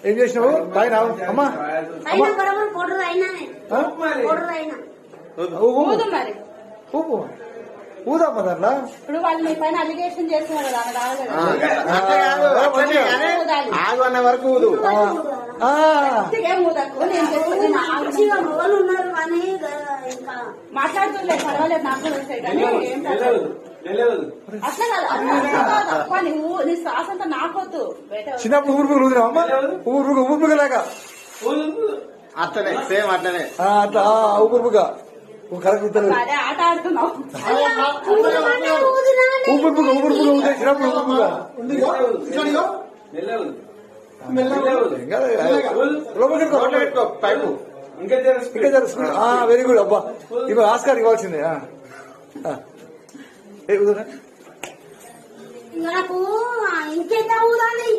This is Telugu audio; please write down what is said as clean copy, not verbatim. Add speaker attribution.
Speaker 1: ఏం చేసినావు పైన అమ్మా ఊదమ్మా దాంట్లో
Speaker 2: ఇప్పుడు వాళ్ళు మీ పైన అలిగేషన్ చేస్తున్నారు
Speaker 3: ఆగు అన్న వరకు ఊదు.
Speaker 2: మాట్లాడుతుండే పర్వాలేదు నాకు తెలుస్తాయి కానీ అట్లా కాదు నువ్వు నీ శ్వాస అంతా నాకొద్దు.
Speaker 1: చిన్నప్పుడు ఊరుపుగలు ఊదినావమ్మా ఊరుపుగలేక
Speaker 3: అట్లనే సేమ్ అట్లనే
Speaker 1: అట్లా ఊపురుపుగా కరెక్ట్
Speaker 2: అదే ఆట ఆడుతున్నావు.
Speaker 1: ఊపురుపుగా ఊదే చిన్నప్పుడు ఊపురుపుగా
Speaker 3: పైపు
Speaker 1: వెరీ గుడ్ అబ్బా ఇవి ఆస్కార్ ఇవ్వాల్సిందే.
Speaker 4: నాకు ఇంకెంత ఊదాలి.